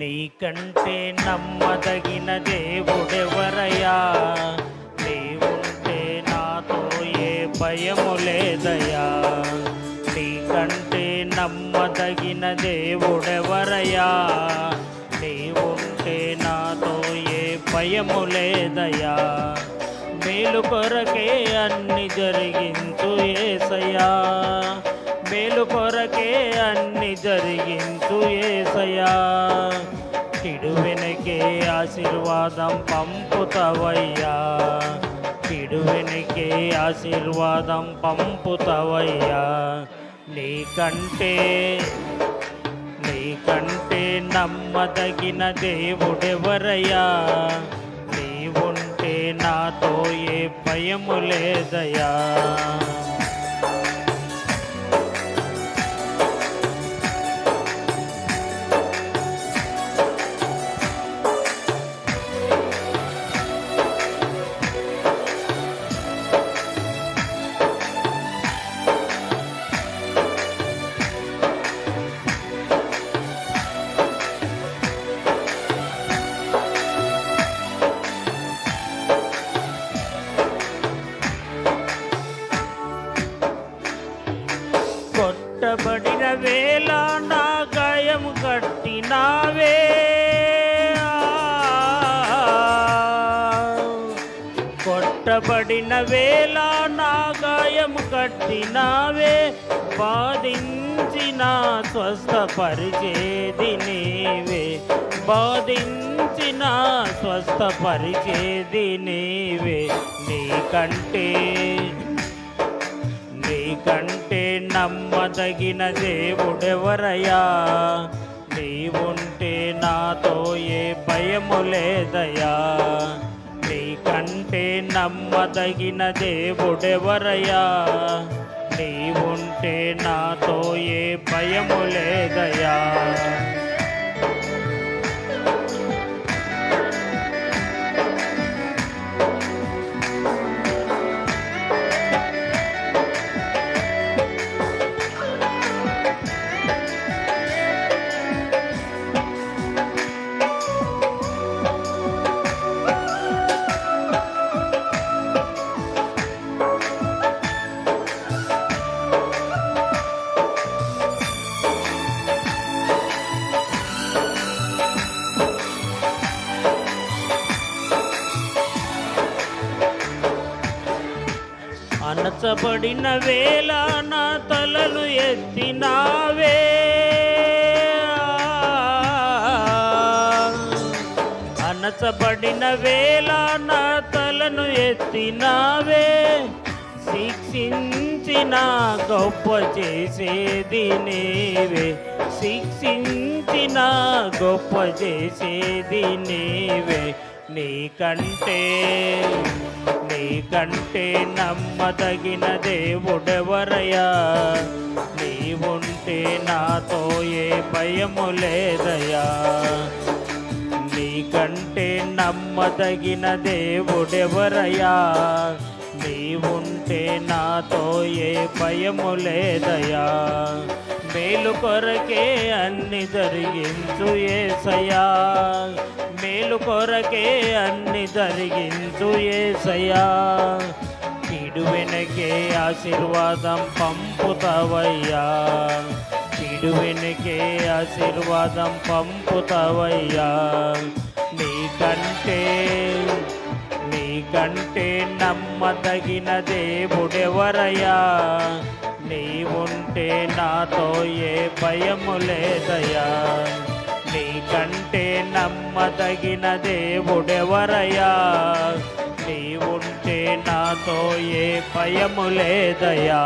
నీకంటే నమ్మదగిన దేవుడెవరయ్యా? నీవుంటే నాతో ఏ భయము లేదయ్యా. నీకంటే నమ్మదగిన దేవుడెవరయ్యా? నీవుంటే నాతో ఏ భయము లేదయ్యా. మేలు కొరకే అన్ని జరిగించు యేసయ్యా, మేలు కొరకే అన్ని జరిగించు యేసయ్యా. కిడు వెనకే ఆశీర్వాదం పంపుతవయ్యా, కిడు వెనకే ఆశీర్వాదం పంపుతవయ్యా. నీకంటే నమ్మదగిన దేవుడెవరయ్యా? నీవుంటే నాతో ఏ భయము లేదయ్యా. కొట్టబడిన వేళ నా గాయం కట్టినావే, కొట్టబడిన వేళ నా గాయం కట్టినావే. బాధించిన స్వస్థపరిచేది నీవే, బాధించిన స్వస్థపరిచేది నీవే. నీకంటే నమ్మదగిన దేవుడెవరయ్యా? నీవుంటే నాతో ఏ భయము లేదయ్యా. నీకంటే నమ్మదగిన దేవుడెవరయ్యా? నీవుంటే నాతో ఏ భయము లేదయ్యా. అణచబడిన వేళ నా తలను ఎత్తినావే, అణచబడిన వేళ నా తలను ఎత్తినావే. శిక్షించిన గొప్ప చేసేది నీవే, శిక్షించిన గొప్ప చేసేది నీవే. నీకంటే నమ్మదగిన దేవుడెవరయ్యా? నీవుంటే నాతో ఏ భయము లేదయ్యా. నీకంటే నమ్మదగిన దేవుడెవరయ్యా? నీవుంటే నాతో ఏ భయము లేదయ్యా. మేలు కొరకే అన్ని జరిగించు యేసయ్యా, మేలు కొరకే అన్ని జరిగించు యేసయ్యా. కిడు వెనకే ఆశీర్వాదం పంపుతవయ్యా, కిడు వెనకే ఆశీర్వాదం పంపుతవయ్యా. నీకంటే నమ్మదగిన దేవుడెవరయ్యా? నీవుంటే నాతో ఏ భయము లేదయ్యా. నీకంటే నమ్మదగిన దేవుడెవరయ్యా? నీవుంటే నాతో ఏ భయము లేదయ్యా.